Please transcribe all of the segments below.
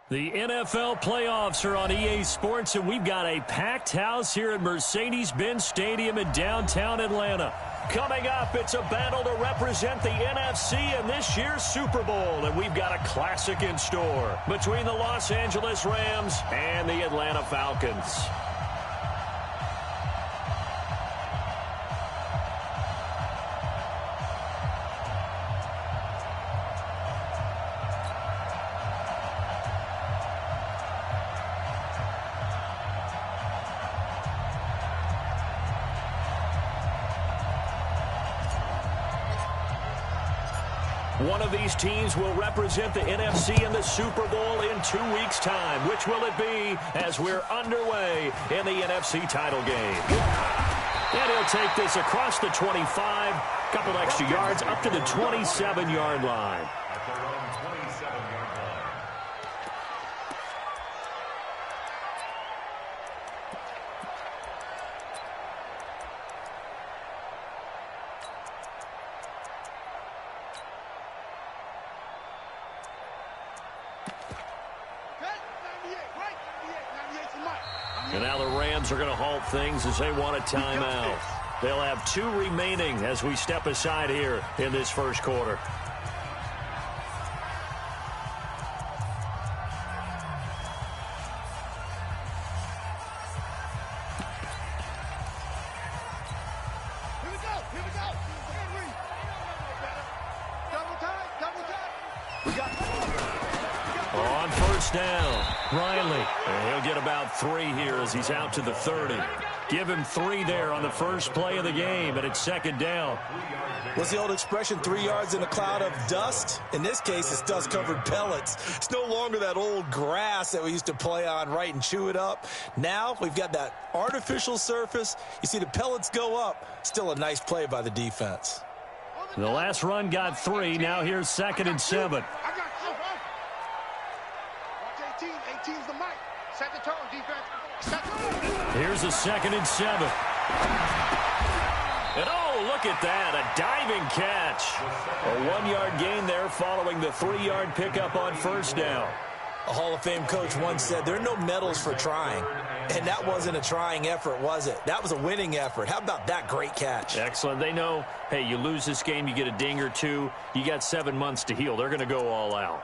The NFL playoffs are on EA Sports, and we've got a packed house here at Mercedes-Benz Stadium in downtown Atlanta. Coming up, it's a battle to represent the NFC in this year's Super Bowl, and we've got a classic in store between the Los Angeles Rams and the Atlanta Falcons. One of these teams will represent the NFC in the Super Bowl in 2 weeks' time. Which will it be as we're underway in the NFC title game? And he'll take this across the 25, couple extra yards up to the 27-yard line. And now the Rams are going to halt things as they want a timeout. They'll have 2 remaining as we step aside here in this first quarter. On first down, Riley. And he'll get about 3 here as he's out to the 30. Give him 3 there on the first play of the game, and it's second down. What's the old expression, 3 yards in a cloud of dust? In this case, it's dust-covered pellets. It's no longer that old grass that we used to play on, right, and chew it up. Now we've got that artificial surface. You see the pellets go up. Still a nice play by the defense. The last run got 3. Now here's 2nd and 7. Here's a 2nd and 7. And oh, look at that, a diving catch. A 1-yard gain there following the 3-yard pickup on first down. A Hall of Fame coach once said, there are no medals for trying. And that wasn't a trying effort, was it? That was a winning effort. How about that great catch? Excellent. They know, hey, you lose this game, you get a ding or 2. You got 7 months to heal. They're going to go all out.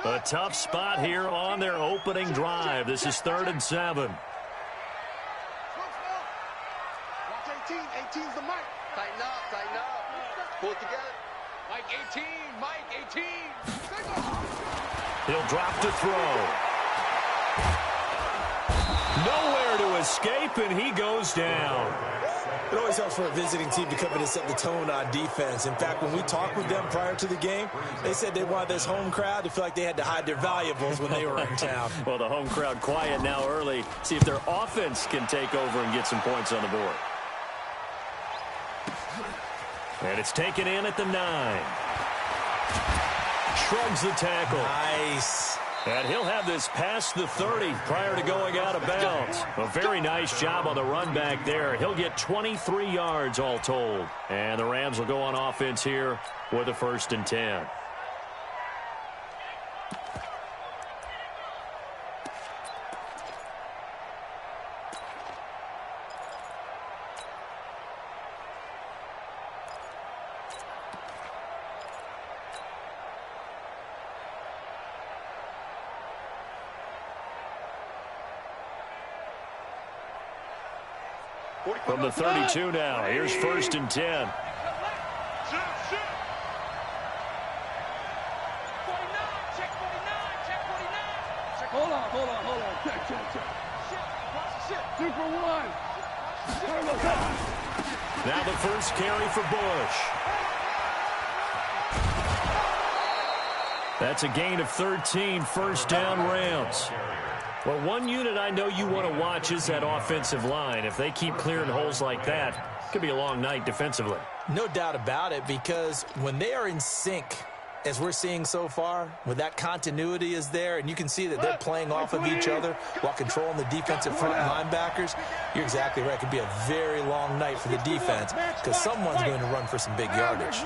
A tough spot here on their opening drive. This is 3rd and 7. Watch 18. 18's the mic. Tighten up. Pull it together. Mike 18. Mike 18. He'll drop to throw. Nowhere to escape, and he goes down. It always helps for a visiting team to come in and set the tone on defense. In fact, when we talked with them prior to the game, they said they wanted this home crowd to feel like they had to hide their valuables when they were in town. Well, the home crowd quiet now early. See if their offense can take over and get some points on the board. And it's taken in at the 9. Shrugs the tackle. Nice. And he'll have this past the 30 prior to going out of bounds. A very nice job on the run back there. He'll get 23 yards all told. And the Rams will go on offense here with a 1st and 10. From the 32 now, here's 1st and 10. 49, check 49. Hold on. Check. Super 1. Now the first carry for Bush. That's a gain of 13, 1st down Rams. Well, one unit I know you want to watch is that offensive line. If they keep clearing holes like that, it could be a long night defensively. No doubt about it, because when they are in sync, as we're seeing so far, when that continuity is there, and you can see that they're playing off of each other while controlling the defensive front linebackers, you're exactly right. It could be a very long night for the defense because someone's going to run for some big yardage.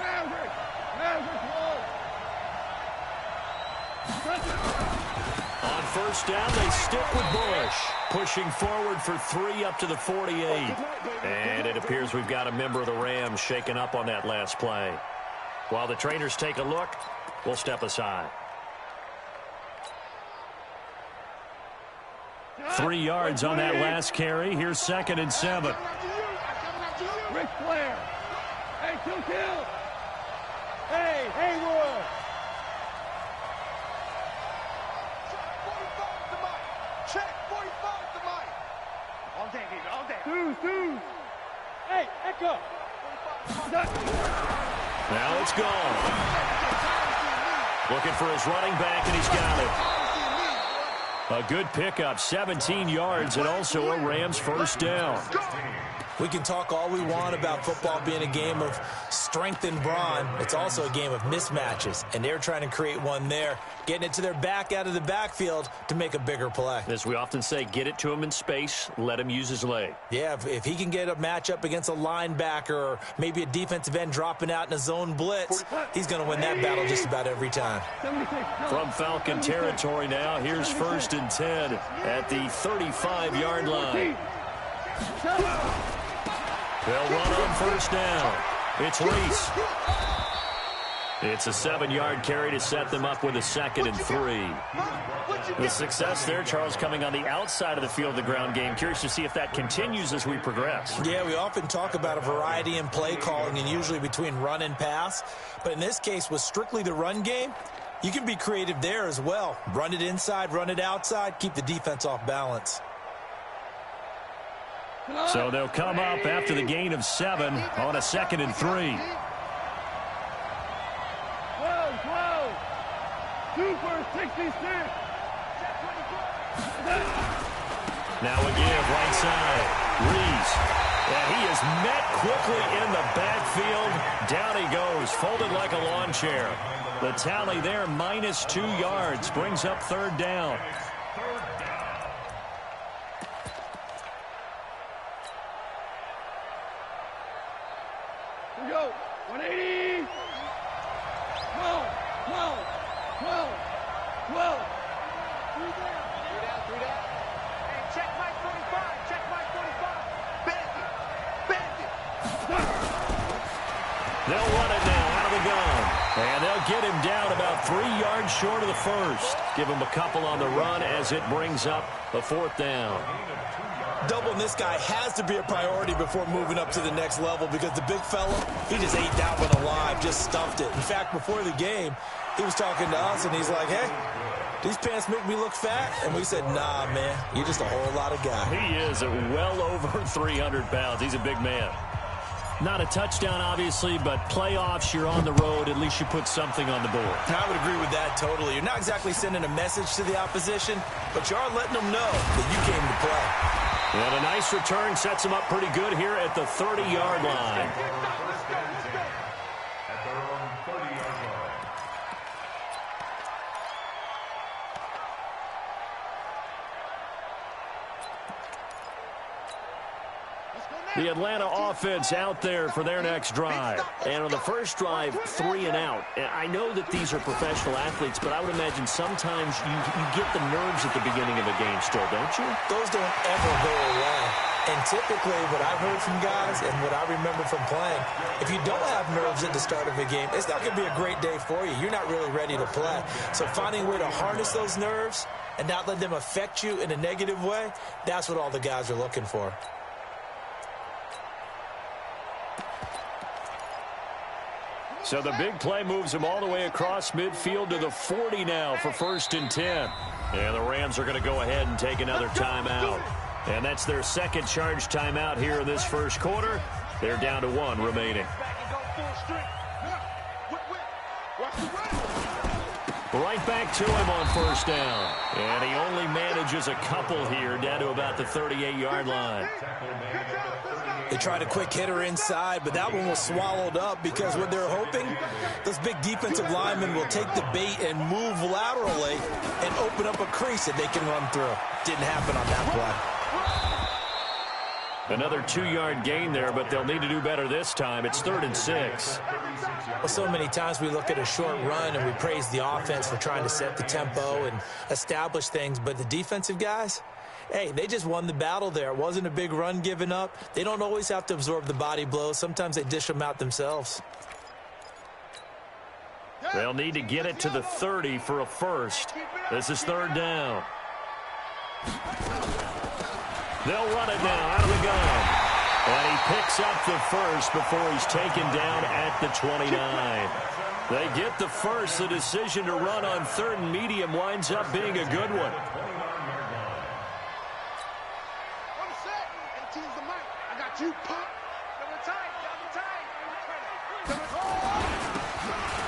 first down. They stick with Bush. Pushing forward for 3 up to the 48. And it appears we've got a member of the Rams shaken up on that last play. While the trainers take a look, we'll step aside. 3 yards on that last carry. Here's 2nd and 7. Ric Flair. Hey, kill. Hey, Haywood. Check 45 to Mike. All day, baby, all day. Dude. Hey, Echo. Now it's gone. Looking for his running back, and he's got it. A good pickup, 17 yards, and also a Rams first down. We can talk all we want about football being a game of strength and brawn. It's also a game of mismatches, and they're trying to create one there, getting it to their back out of the backfield to make a bigger play. As we often say, get it to him in space, let him use his leg. Yeah, if he can get a matchup against a linebacker or maybe a defensive end dropping out in a zone blitz, he's going to win that battle just about every time. From Falcon territory now, here's 1st and 10 at the 35-yard line. They'll run on first down. It's Reese. It's a 7-yard carry to set them up with a 2nd and 3. The success there, Charles, coming on the outside of the field, the ground game. Curious to see if that continues as we progress. Yeah, we often talk about a variety in play calling and usually between run and pass. But in this case, with strictly the run game, you can be creative there as well. Run it inside, run it outside, keep the defense off balance. So they'll come up after the gain of 7 on a 2nd and 3. 2 for 66. Now a give right side. Reese. And he is met quickly in the backfield. Down he goes, folded like a lawn chair. The tally there, -2 yards, brings up 3rd down. Here we go. 180. 12. 3 down. Hey, check my 45. Check my 45. Bend it. They'll run it now out of the gun. And they'll get him down about 3 yards short of the first. Give him a couple on the run as it brings up a 4th down. Doubling this guy has to be a priority before moving up to the next level because the big fella, he just ate that one alive, just stuffed it. In fact, before the game, he was talking to us, and he's like, hey, these pants make me look fat? And we said, nah, man, you're just a whole lot of guy. He is well over 300 pounds. He's a big man. Not a touchdown, obviously, but playoffs, you're on the road. At least you put something on the board. I would agree with that totally. You're not exactly sending a message to the opposition, but you are letting them know that you came to play. And a nice return sets him up pretty good here at the 30-yard line. The Atlanta offense out there for their next drive. And on the first drive, 3 and out. And I know that these are professional athletes, but I would imagine sometimes you get the nerves at the beginning of a game still, don't you? Those don't ever go away. And typically what I've heard from guys and what I remember from playing, if you don't have nerves at the start of a game, it's not going to be a great day for you. You're not really ready to play. So finding a way to harness those nerves and not let them affect you in a negative way, that's what all the guys are looking for. So the big play moves him all the way across midfield to the 40 now for 1st and 10. And the Rams are going to go ahead and take another timeout. And that's their 2nd charge timeout here in this first quarter. They're down to 1 remaining. Right back to him on 1st down. And he only manages a couple here down to about the 38-yard line. They tried a quick hitter inside, but that one was swallowed up because what they're hoping, those big defensive linemen will take the bait and move laterally and open up a crease that they can run through. Didn't happen on that play. Another 2-yard gain there, but they'll need to do better this time. It's 3rd and 6. Well, so many times we look at a short run and we praise the offense for trying to set the tempo and establish things, but the defensive guys, hey, they just won the battle there. It wasn't a big run given up. They don't always have to absorb the body blows. Sometimes they dish them out themselves. They'll need to get it to the 30 for a first. This is 3rd down. They'll run it now out of the gun. And he picks up the first before he's taken down at the 29. They get the first. The decision to run on 3rd and medium winds up being a good one.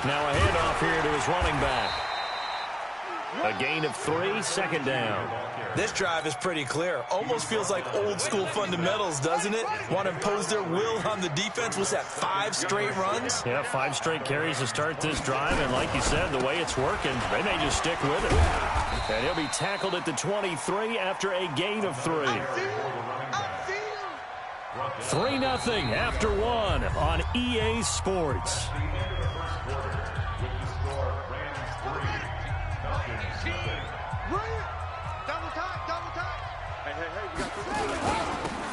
Now a handoff here to his running back. A gain of 3, 2nd down. This drive is pretty clear. Almost feels like old school fundamentals, doesn't it? Want to impose their will on the defense. Was that 5 straight runs? Yeah, 5 straight carries to start this drive. And like you said, the way it's working, they may just stick with it. And he'll be tackled at the 23 after a gain of 3. 3-0 after 1 on EA Sports.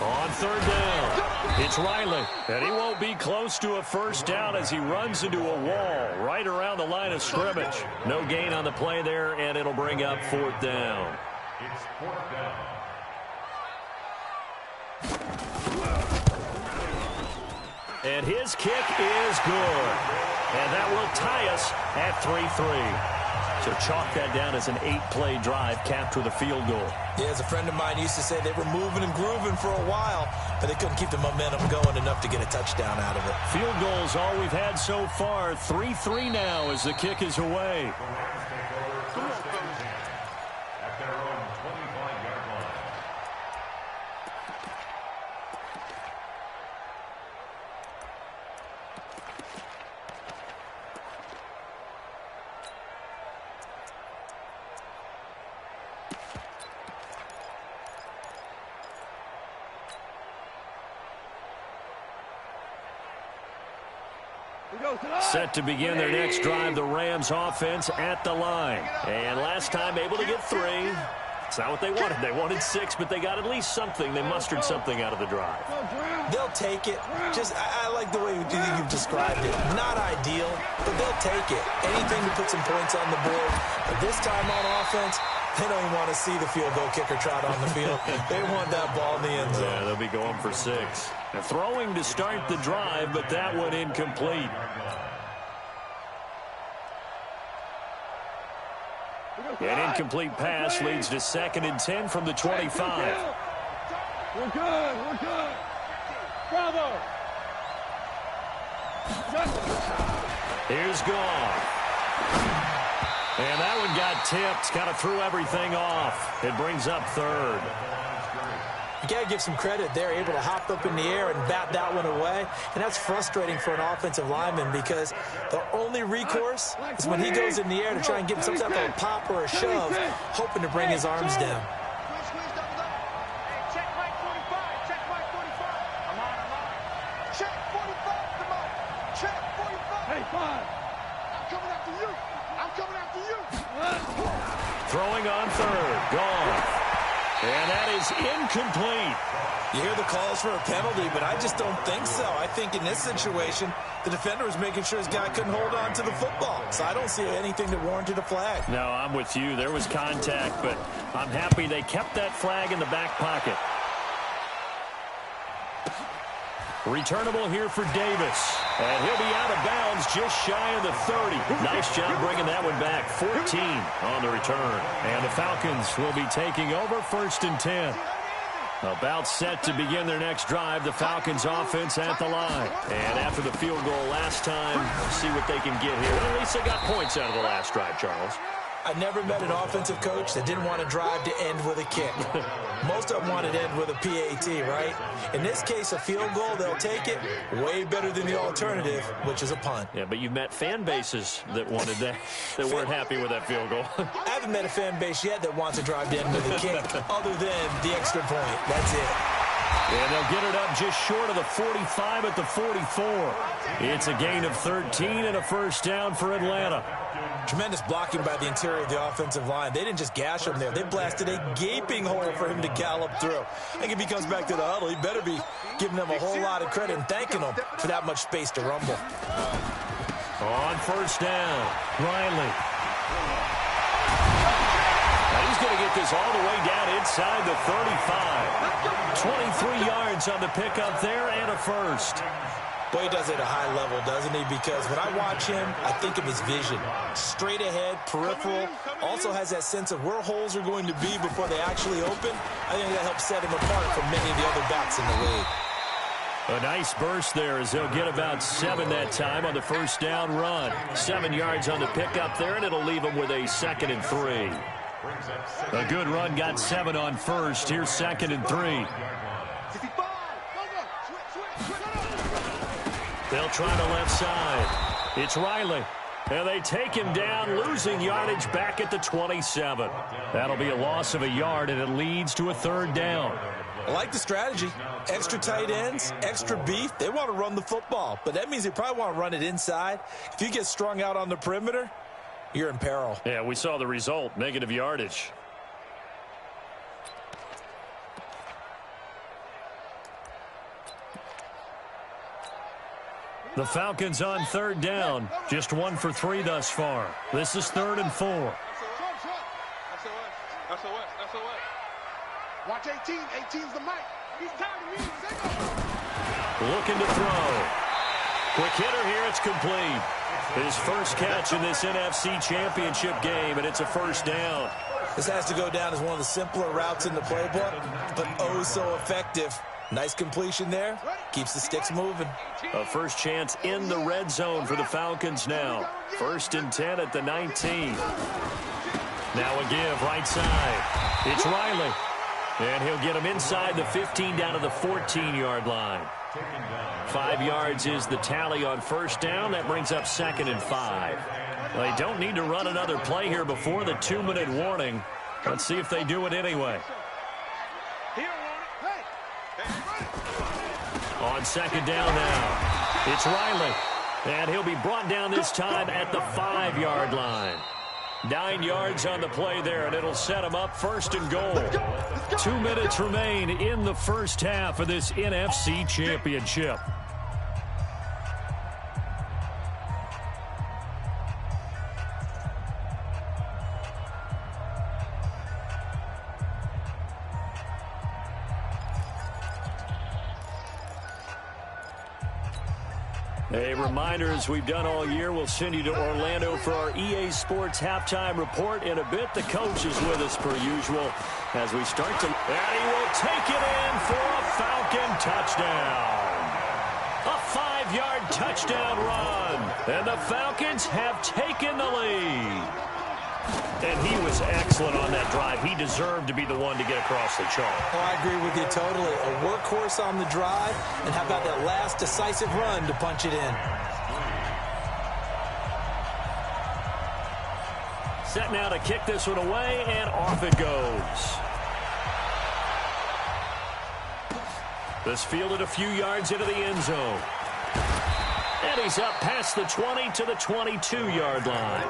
On 3rd down, it's Riley, and he won't be close to a first down as he runs into a wall right around the line of scrimmage. No gain on the play there, and it'll bring up 4th down. It's 4th down. And his kick is good, and that will tie us at 3-3. So chalk that down as an 8-play drive capped with a field goal. Yeah, as a friend of mine used to say, they were moving and grooving for a while, but they couldn't keep the momentum going enough to get a touchdown out of it. Field goals all we've had so far. 3-3 now as the kick is away. At their own 25-yard line. Set to begin their next drive, the Rams offense at the line. And last time able to get 3. It's not what they wanted. They wanted 6, but they got at least something. They mustered something out of the drive. They'll take it. I like the way you've described it. Not ideal, but they'll take it. Anything to put some points on the board. But this time on offense, they don't even want to see the field goal kicker trot on the field. They want that ball in the end zone. Yeah, they'll be going for 6. Now, throwing to start the drive, but that one incomplete. An incomplete pass leads to 2nd and 10 from the 25. We're good. We're good. Bravo. Here's Goff. And that one got tipped. Kind of threw everything off. It brings up 3rd. You got to give some credit. They're able to hop up in the air and bat that one away. And that's frustrating for an offensive lineman because the only recourse is when he goes in the air to try and get some type of a pop or a shove, hoping to bring his arms down. Check Mike 45. Check Mike 45. I'm on. Check 45. Come on. Check 45. Hey, 5. I'm coming after you. I'm coming after you. Throwing on 3rd. Goff. And that is incomplete. You hear the calls for a penalty, but I just don't think so. I think in this situation, the defender was making sure his guy couldn't hold on to the football. So I don't see anything that warranted a flag. No, I'm with you. There was contact, but I'm happy they kept that flag in the back pocket. Returnable here for Davis. And he'll be out of bounds just shy of the 30. Nice job bringing that one back. 14 on the return. And the Falcons will be taking over 1st and 10. About set to begin their next drive, the Falcons offense at the line. And after the field goal last time, see what they can get here. At least they got points out of the last drive, Charles. I never met an offensive coach that didn't want to drive to end with a kick. Most of them wanted to end with a PAT, right? In this case, a field goal, they'll take it. Way better than the alternative, which is a punt. Yeah, but you've met fan bases that wanted that, that weren't happy with that field goal. I haven't met a fan base yet that wants to drive to end with a kick, other than the extra point. That's it. And they'll get it up just short of the 45 at the 44. It's a gain of 13 and a first down for Atlanta. Tremendous blocking by the interior of the offensive line. They didn't just gash him there. They blasted a gaping hole for him to gallop through. I think if he comes back to the huddle, he better be giving them a whole lot of credit and thanking them for that much space to rumble. On first down, Riley. Now he's going to get this all the way down inside the 35. 23 yards on the pickup there and a first. Boy, he does it at a high level, doesn't he? Because when I watch him, I think of his vision. Straight ahead, peripheral. Also has that sense of where holes are going to be before they actually open. I think that helps set him apart from many of the other backs in the league. A nice burst there as they'll get about 7 that time on the first down run. 7 yards on the pickup there, and it'll leave them with a 2nd and 3. A good run got 7 on first. Here's 2nd and 3. They'll try the left side. It's Riley. And they take him down, losing yardage back at the 27. That'll be a loss of a yard, and it leads to a 3rd down. I like the strategy. Extra tight ends, extra beef. They want to run the football, but that means they probably want to run it inside. If you get strung out on the perimeter, you're in peril. Yeah, we saw the result, negative yardage. The Falcons on 3rd down. Just 1 for 3 thus far. This is 3rd and 4. Watch 18. 18's the mic. He's tired of me. Looking to throw. Quick hitter here. It's complete. His first catch in this NFC Championship game, and it's a first down. This has to go down as one of the simpler routes in the playbook, but oh so effective. Nice completion there. Keeps the sticks moving. A first chance in the red zone for the Falcons now. 1st and 10 at the 19. Now a give right side. It's Riley. And he'll get him inside the 15 down to the 14-yard line. 5 yards is the tally on first down. That brings up 2nd and 5. They don't need to run another play here before the 2-minute warning. Let's see if they do it anyway. On 2nd down now, it's Riley. And he'll be brought down this time at the 5-yard line. 9 yards on the play there, and it'll set him up 1st and goal. 2 minutes remain in the first half of this NFC Championship. A reminder, as we've done all year, we'll send you to Orlando for our EA Sports halftime report in a bit. The coach is with us per usual as we start to... And he will take it in for a Falcon touchdown. A 5-yard touchdown run. And the Falcons have taken the lead. And he was excellent on that drive. He deserved to be the one to get across the chalk. Oh, I agree with you totally. A workhorse on the drive, and how about that last decisive run to punch it in? Set now to kick this one away, and off it goes. This fielded a few yards into the end zone. And he's up past the 20 to the 22-yard line.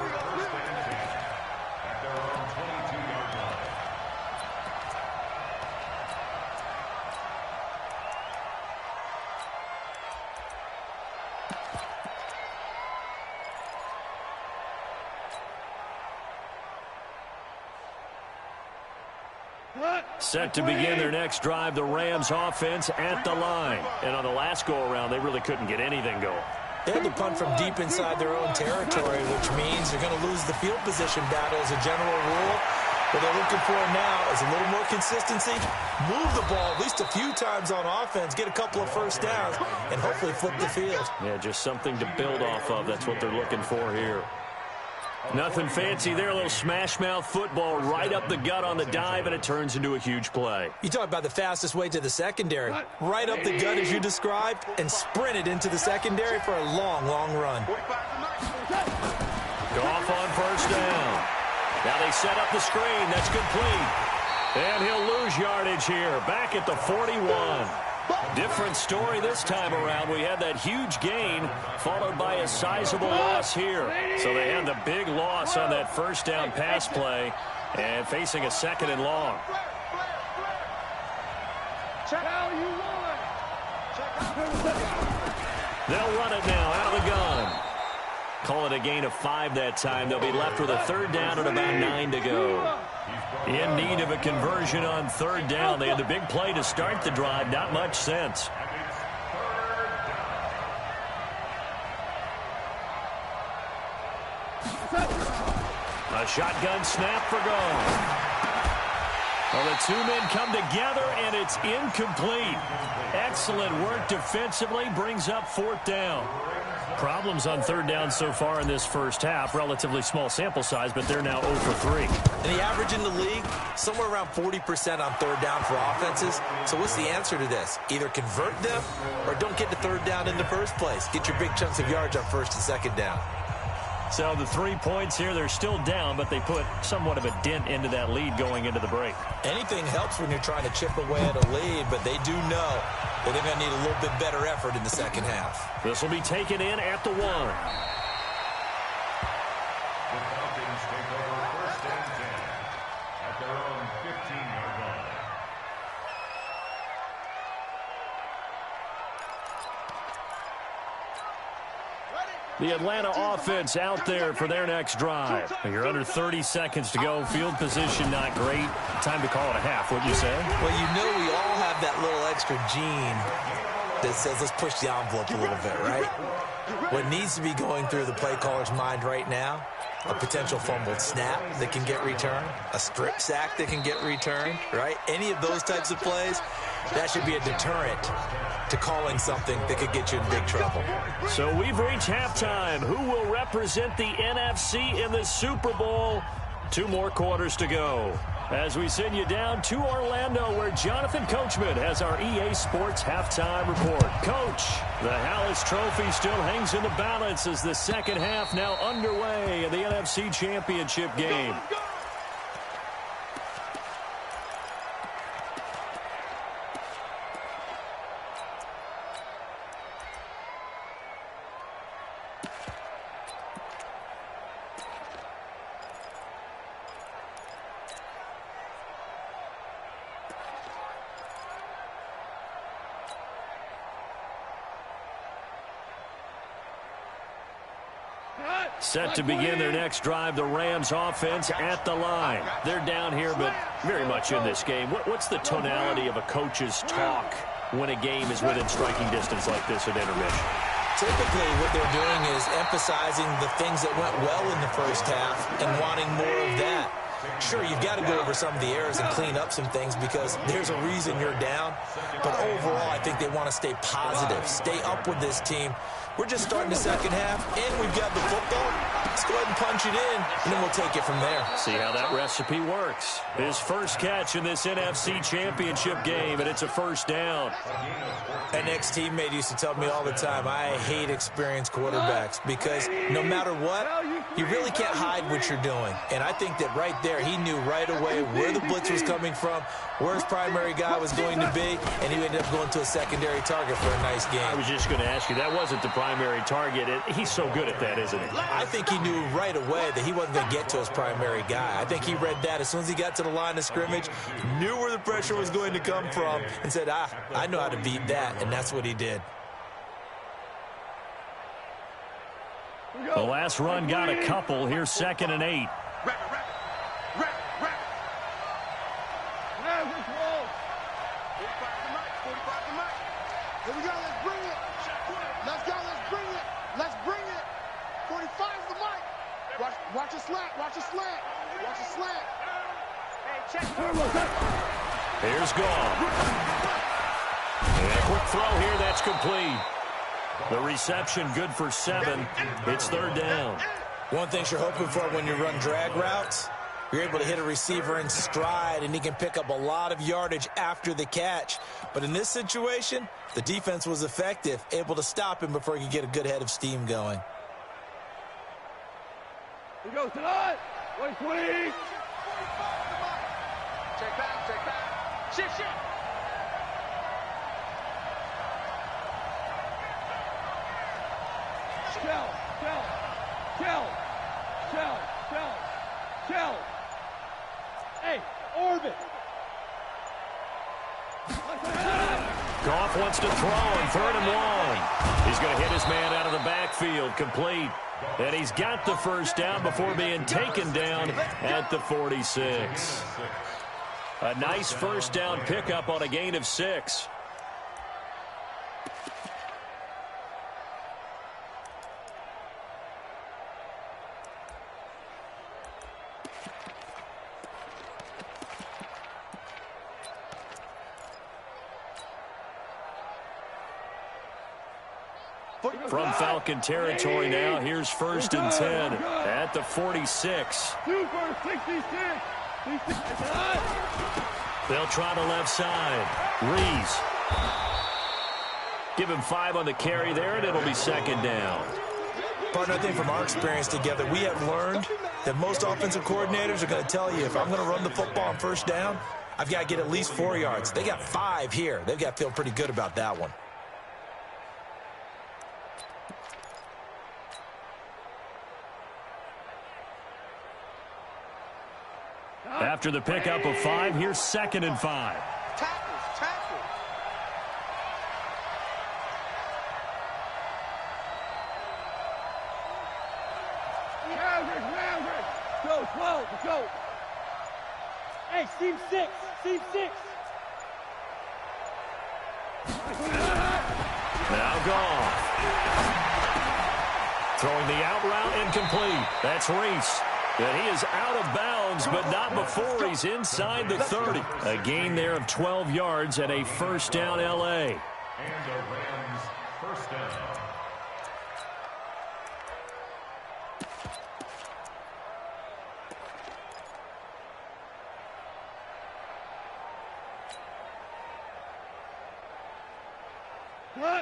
Set to begin their next drive, the Rams offense at the line. And on the last go-around, they really couldn't get anything going. They had to punt from deep inside their own territory, which means they're going to lose the field position battle as a general rule. What they're looking for now is a little more consistency, move the ball at least a few times on offense, get a couple of first downs, and hopefully flip the field. Yeah, just something to build off of. That's what they're looking for here. Nothing fancy there, a little smash-mouth football right up the gut on the dive, and it turns into a huge play. You talk about the fastest way to the secondary. Right up the gut as you described, and sprinted into the secondary for a long, long run. Goff on first down. Now they set up the screen. That's complete. And he'll lose yardage here, back at the 41. Different story this time around. We had that huge gain followed by a sizable loss here. So they had the big loss on that first down pass play and facing a 2nd and long. They'll run it now out of the gun. Call it a gain of 5 that time. They'll be left with a 3rd down and about 9 to go. In need of a conversion on 3rd down. They had the big play to start the drive. Not much sense. A shotgun snap for goal. Well, the 2 men come together, and it's incomplete. Excellent work defensively. Brings up 4th down. Problems on 3rd down so far in this first half. Relatively small sample size, but they're now 0 for 3. And the average in the league, somewhere around 40% on 3rd down for offenses. So what's the answer to this? Either convert them or don't get to 3rd down in the first place. Get your big chunks of yards on 1st and 2nd down. So the 3 points here, they're still down, but they put somewhat of a dent into that lead going into the break. Anything helps when you're trying to chip away at a lead, but they do know that they're going to need a little bit better effort in the second half. This will be taken in at the 1. The Falcons take over 1st and 10 at their own 15-yard line. The Atlanta offense out there for their next drive. You're under 30 seconds to go. Field position not great. Time to call it a half, wouldn't you say? Well, you know we all have that little extra gene that says let's push the envelope a little bit, right? What needs to be going through the play caller's mind right now, a potential fumbled snap that can get returned, a strip sack that can get returned, right? Any of those types of plays, that should be a deterrent to calling something that could get you in big trouble. So we've reached halftime. Who will represent the NFC in the Super Bowl? 2 more quarters to go. As we send you down to Orlando, where Jonathan Coachman has our EA Sports halftime report. Coach, the Hallis Trophy still hangs in the balance as the second half now underway in the NFC Championship game. Set to begin their next drive, the Rams offense at the line. They're down here, but very much in this game. What's the tonality of a coach's talk when a game is within striking distance like this at intermission? Typically, what they're doing is emphasizing the things that went well in the first half and wanting more of that. Sure, you've got to go over some of the errors and clean up some things because there's a reason you're down. But overall, I think they want to stay positive, stay up with this team. We're just starting the second half, and we've got the football. Let's go ahead and punch it in, and then we'll take it from there. See how that recipe works. His first catch in this NFC Championship game, and it's a first down. An ex-teammate used to tell me all the time, I hate experienced quarterbacks because no matter what, you really can't hide what you're doing. And I think that right there, he knew right away where the blitz was coming from, where his primary guy was going to be, and he ended up going to a secondary target for a nice game. I was just going to ask you, that wasn't the primary target. He's so good at that, isn't he? I think he knew right away that he wasn't going to get to his primary guy. I think he read that as soon as he got to the line of scrimmage, knew where the pressure was going to come from, and said, I know how to beat that, and that's what he did. The last run got a couple. Here's 2nd and 8. Here we go, let's bring it. Let's go, let's bring it. Let's bring it. 45's the mic. Watch a slant, watch a slant. Watch a slant. Hey, check. Here's gone. And a quick throw here, that's complete. The reception good for 7. It's 3rd down. One thing you're hoping for when you run drag routes, you're able to hit a receiver in stride, and he can pick up a lot of yardage after the catch. But in this situation, the defense was effective, able to stop him before he could get a good head of steam going. Here we go, tonight. Wait. Check back, check back. Shift, shift. Shell. Hey, orbit. Goff wants to throw on 3rd and 1. He's going to hit his man out of the backfield, complete. And he's got the first down before being taken down at the 46. A nice first down pickup on a gain of 6. From Falcon territory now, here's 1st and 10 at the 46. They'll try the left side. Reese. Give him 5 on the carry there, and it'll be 2nd down. Partner, I think from our experience together, we have learned that most offensive coordinators are going to tell you, if I'm going to run the football on 1st down, I've got to get at least 4 yards. They got 5 here. They've got to feel pretty good about that one. After the pickup of 5, here's 2nd and 5. Tackle. Go. Hey, seam 6. Now Goff. Throwing the out route, incomplete. That's Reese. And he is out of bounds, but not before he's inside the 30. A gain there of 12 yards and a 1st down L.A. And the Rams' 1st down.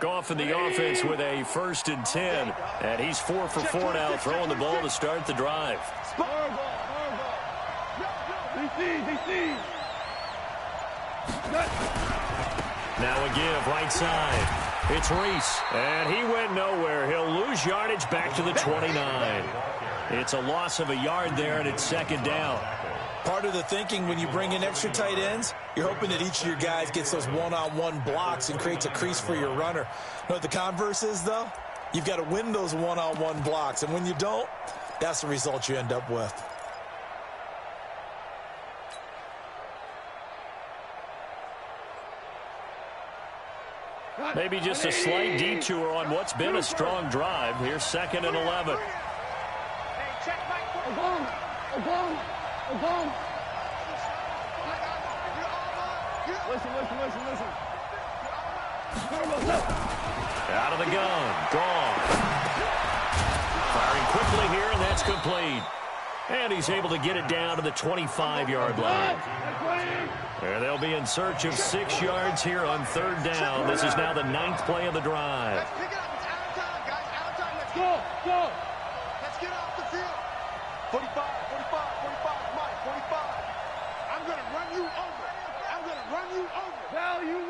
Goff in the offense with a 1st and 10. And he's 4 for 4 now, throwing the ball to start the drive. Now a give, right side. It's Reese, and he went nowhere. He'll lose yardage back to the 29. It's a loss of a yard there, and it's 2nd down. Part of the thinking when you bring in extra tight ends, you're hoping that each of your guys gets those one-on-one blocks and creates a crease for your runner. You know what the converse is, though? You've got to win those one-on-one blocks, and when you don't, that's the result you end up with. Maybe just a slight detour on what's been a strong drive. Here's 2nd and 11. Listen. Out of the gun. Gone. Firing quickly here, and that's complete. And he's able to get it down to the 25-yard line. And they'll be in search of 6 yards here on 3rd down. This is now the 9th play of the drive. Let's pick it up. It's out of time, guys. Out of time. Let's Go. Let's get off the field. 45, Mike, 45. I'm going to run you over. Value 1.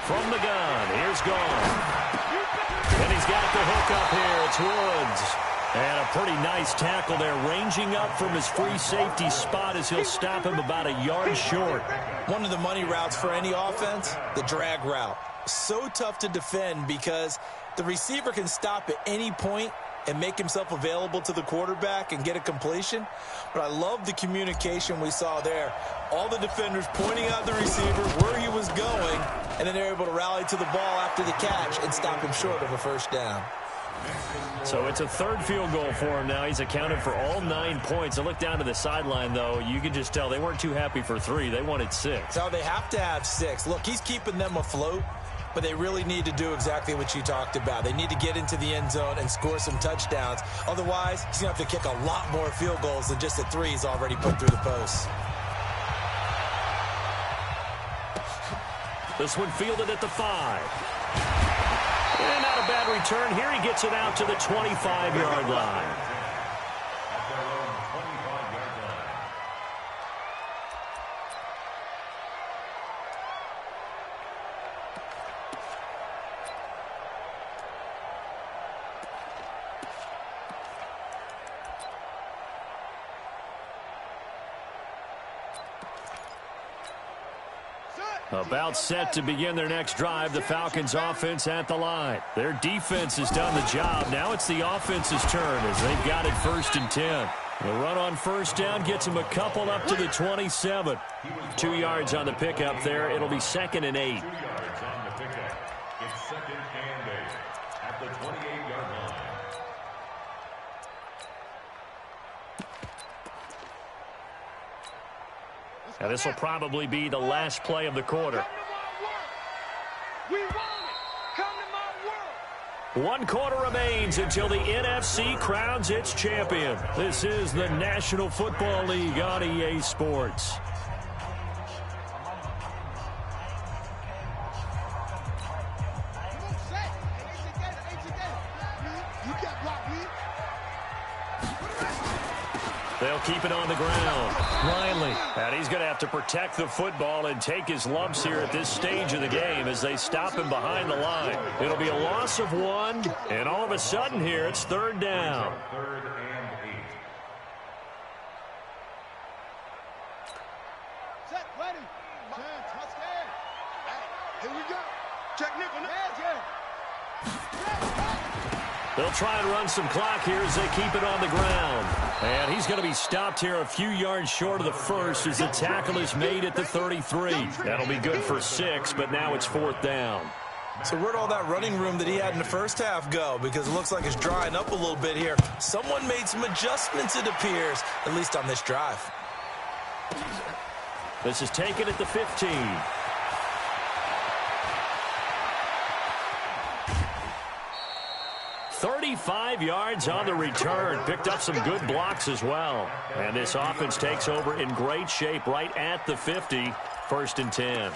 From the gun, here's Gone. And he's got the hook up here. It's Woods. And a pretty nice tackle there, ranging up from his free safety spot as he'll stop him about a yard short. One of the money routes for any offense, the drag route. So tough to defend because the receiver can stop at any point and make himself available to the quarterback and get a completion. But I love the communication we saw there. All the defenders pointing out the receiver, where he was going, and then they're able to rally to the ball after the catch and stop him short of a 1st down. So it's a 3rd field goal for him now. He's accounted for all 9 points. And look down to the sideline, though. You can just tell they weren't too happy for 3. They wanted 6. No, they have to have 6. Look, he's keeping them afloat, but they really need to do exactly what you talked about. They need to get into the end zone and score some touchdowns. Otherwise, he's going to have to kick a lot more field goals than just the 3 he's already put through the posts. This one fielded at the 5. And not a bad return. Here he gets it out to the 25-yard line. About set to begin their next drive, the Falcons offense at the line. Their defense has done the job. Now it's the offense's turn as they've got it 1st and 10. The run on 1st down gets them a couple up to the 27. 2 yards on the pickup there. It'll be 2nd and 8. 2 yards on the pickup. It's 2nd and 8 at the 28-yard line. Now this will probably be the last play of the quarter. We want it. Come to my world. 1 quarter remains until the NFC crowns its champion. This is the National Football League on EA Sports. They'll keep it on the ground. Riley. And he's going to have to protect the football and take his lumps here at this stage of the game as they stop him behind the line. It'll be a loss of 1, and all of a sudden here it's 3rd down. 3rd and 8. Set, ready. Turn, touchdown. Here we go. Check nickel. They'll try and run some clock here as they keep it on the ground. And he's going to be stopped here a few yards short of the first as the tackle is made at the 33. That'll be good for 6, but now it's 4th down. So where'd all that running room that he had in the first half go? Because it looks like it's drying up a little bit here. Someone made some adjustments, it appears, at least on this drive. This is taken at the 15. 35 yards on the return. Picked up some good blocks as well. And this offense takes over in great shape right at the 50. 1st and 10.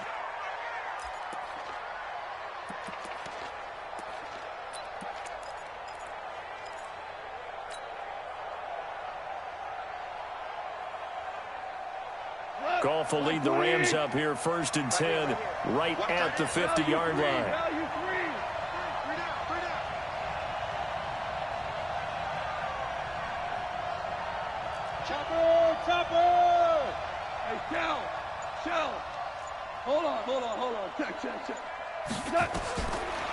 Goff will lead the Rams up here 1st and 10 right at the 50-yard line. Chopper! Hey, Shell! Hold on. Check.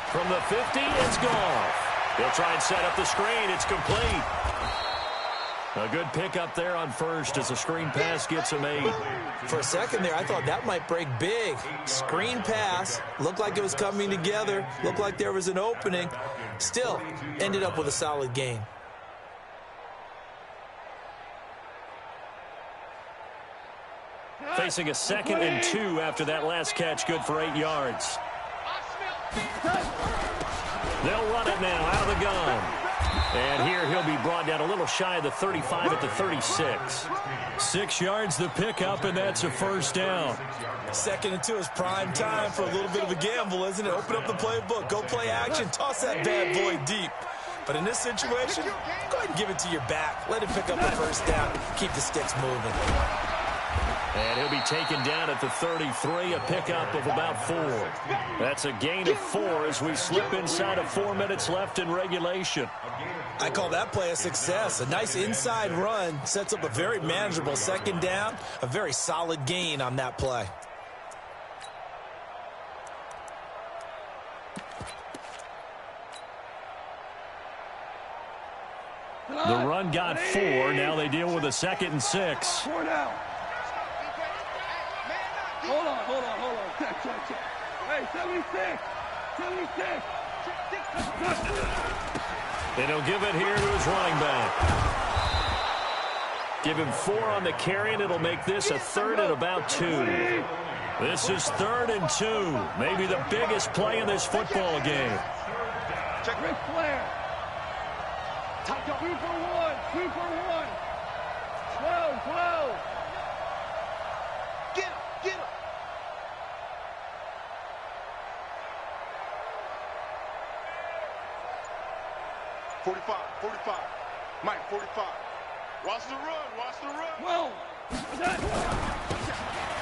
From the 50, it's Goff. He'll try and set up the screen. It's complete. A good pickup there on 1st as the screen pass gets him 8. For a second there, I thought that might break big. Screen pass. Looked like it was coming together. Looked like there was an opening. Still, ended up with a solid gain. Facing a 2nd and 2 after that last catch, good for 8 yards. They'll run it now out of the gun. And here he'll be brought down a little shy of the 35 at the 36. 6 yards the pickup, and that's a 1st down. 2nd and 2 is prime time for a little bit of a gamble, isn't it? Open up the playbook, go play action, toss that bad boy deep. But in this situation, go ahead and give it to your back. Let him pick up the 1st down. Keep the sticks moving. And he'll be taken down at the 33, a pickup of about 4. That's a gain of 4 as we slip inside of 4 minutes left in regulation. I call that play a success. A nice inside run sets up a very manageable 2nd down, a very solid gain on that play. The run got 4. Now they deal with a 2nd and 6. 4 down. Hold on. Check. Hey, 76. And he'll give it here to his running back. Give him 4 on the carry, and it'll make this a 3rd and about 2. This is 3rd and 2. Maybe the biggest play in this football game. Check Ric Flair. 2 for 1. 12. Get him. $45. Mike, 45. Watch the run. Whoa.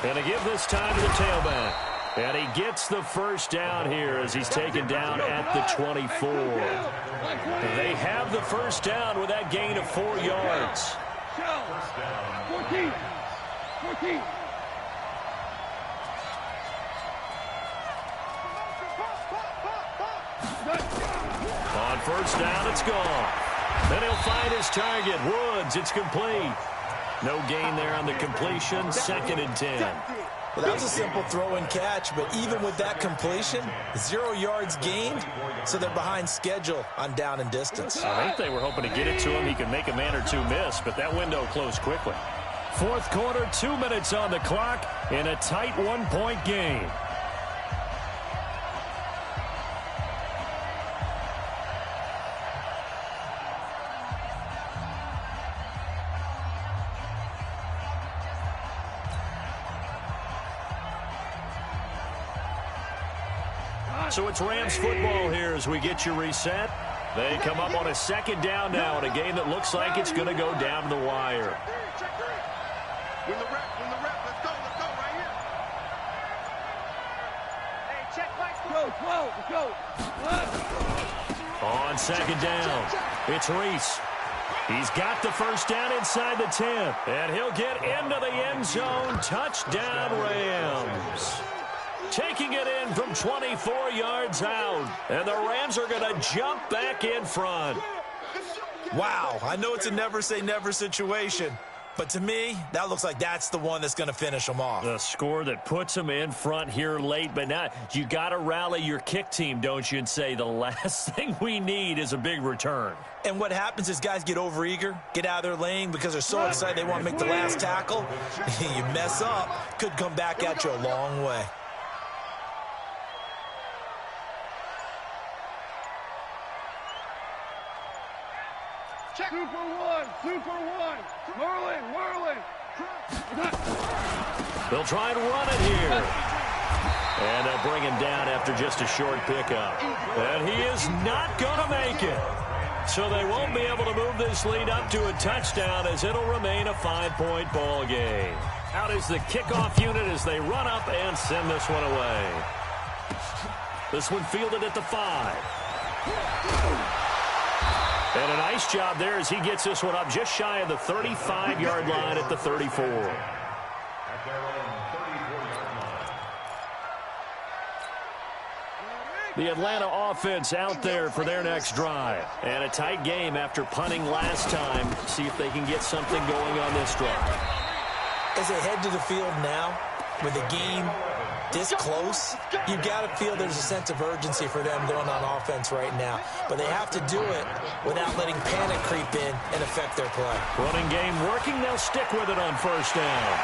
And to give this time to the tailback. And he gets the 1st down here as he's taken down at the 24. They have the 1st down with that gain of 4 yards. 14. On first down, it's gone. Then he'll find his target, Woods. It's complete. No gain there on the completion. 2nd and 10. Well, that was a simple throw and catch, but even with that completion, 0 yards gained, so they're behind schedule on down and distance. I think they were hoping to get it to him. He could make a man or two miss, but that window closed quickly. 4th quarter, 2 minutes on the clock in a tight 1-point game. So it's Rams football here as we get you reset. They come up on a 2nd down now in a game that looks like it's going to go down to the wire. Win the rep, let's go right here. Hey, check back. Let's go. On 2nd down, it's Reese. He's got the first down inside the 10, and he'll get into the end zone. Touchdown, Rams. Taking it in from 24 yards out, and the Rams are going to jump back in front. Wow, I know it's a never-say-never situation, but to me, that looks like that's the one that's going to finish them off. The score that puts them in front here late, but now you got to rally your kick team, don't you, and say the last thing we need is a big return. And what happens is guys get overeager, get out of their lane because they're so excited they want to make the last tackle. You mess up, could come back at you a long way. Super one. Merlin. They'll try and run it here. And they'll bring him down after just a short pickup. And he is not going to make it. So they won't be able to move this lead up to a touchdown as it'll remain a 5-point ball game. Out is the kickoff unit as they run up and send this one away. This one fielded at the 5. And a nice job there as he gets this one up just shy of the 35-yard line at the 34. The Atlanta offense out there for their next drive. And a tight game after punting last time. See if they can get something going on this drive. As they head to the field now, with the game this close, you've got to feel there's a sense of urgency for them going on offense right now. But they have to do it without letting panic creep in and affect their play. Running game working. They'll stick with it on first down.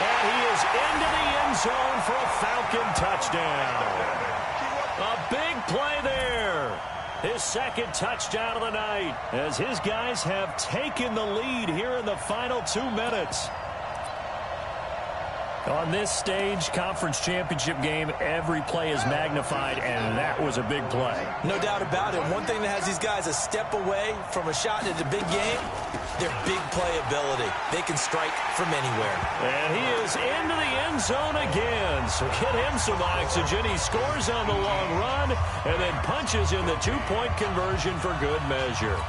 And he is into the end zone for a Falcon touchdown. A big play there. His 2nd touchdown of the night as his guys have taken the lead here in the final 2 minutes. On this stage, conference championship game, every play is magnified, and that was a big play. No doubt about it. One thing that has these guys a step away from a shot at a big game, their big play ability. They can strike from anywhere. And he is into the end zone again, so get him some oxygen. He scores on the long run and then punches in the 2-point conversion for good measure.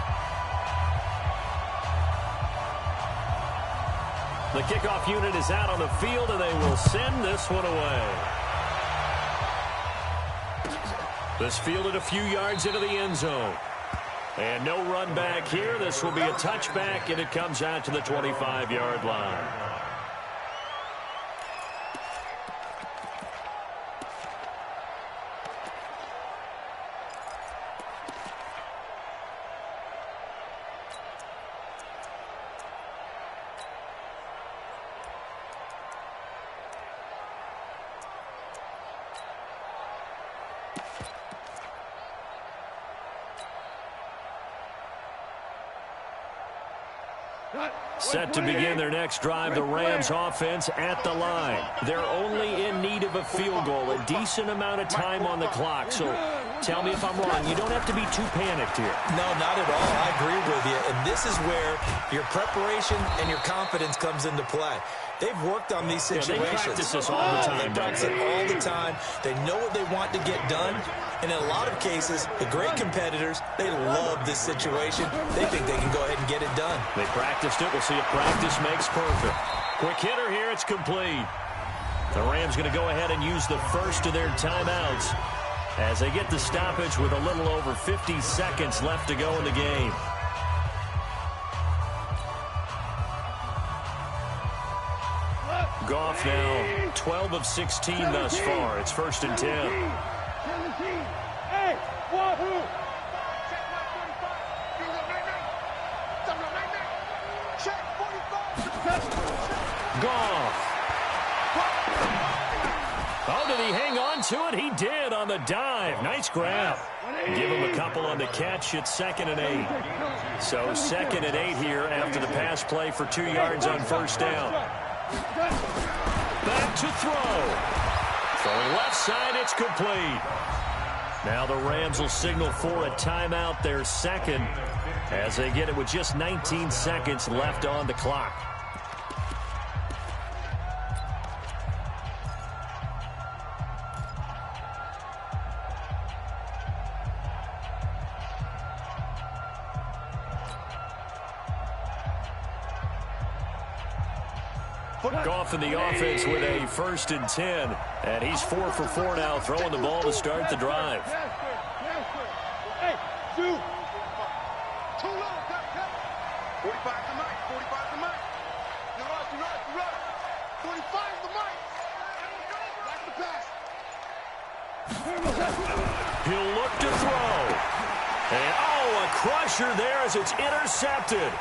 The kickoff unit is out on the field, and they will send this one away. This fielded a few yards into the end zone. And no run back here. This will be a touchback, and it comes out to the 25-yard line. Set to begin their next drive, the Rams offense at the line. They're only in need of a field goal, a decent amount of time on the clock. So tell me if I'm wrong. You don't have to be too panicked here. No, not at all. I agree with you. And this is where your preparation and your confidence comes into play. They've worked on these situations. Yeah, they practice this all the time. They practice it all the time. They know what they want to get done. And in a lot of cases, the great competitors, they love this situation. They think they can go ahead and get it done. They practiced it. We'll see if practice makes perfect. Quick hitter here. It's complete. The Rams going to go ahead and use the first of their timeouts. as they get the stoppage with a little over 50 seconds left to go in the game. Goff now 12 of 16 thus far. It's 1st and 10. 17. Hey, Wahoo! Goff. Oh, did he hang on to it? He did on the dive. Nice grab. Give him a couple on the catch. It's 2nd and 8. So 2nd and 8 here after the pass play for 2 yards on 1st down. Back to throw. Throwing left side, it's complete. Now the Rams will signal for a timeout, their 2nd, as they get it with just 19 seconds left on the clock. Goff in the offense with a 1st and 10. And he's 4 for 4 now, throwing the ball to start the drive. Hey, shoot. 45 to Mike. 45 to Mike. You rush. 45 to Mike. That's the pass. He'll look to throw. And, oh, a crusher there as it's intercepted.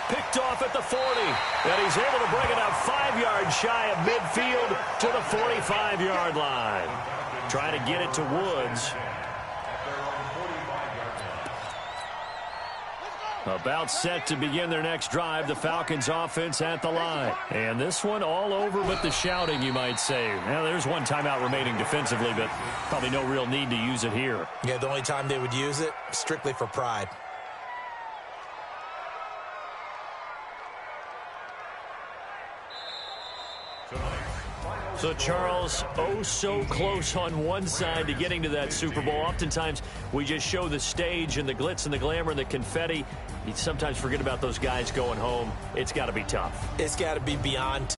Picked off at the 40, and he's able to bring it up 5 yards shy of midfield to the 45-yard line. Trying to get it to Woods. About set to begin their next drive, the Falcons offense at the line. And this one all over but the shouting, you might say. Now, there's one timeout remaining defensively, but probably no real need to use it here. Yeah, the only time they would use it, strictly for pride. So, Charles, oh so close on one side to getting to that Super Bowl. Oftentimes, we just show the stage and the glitz and the glamour and the confetti. You sometimes forget about those guys going home. It's got to be tough. It's got to be beyond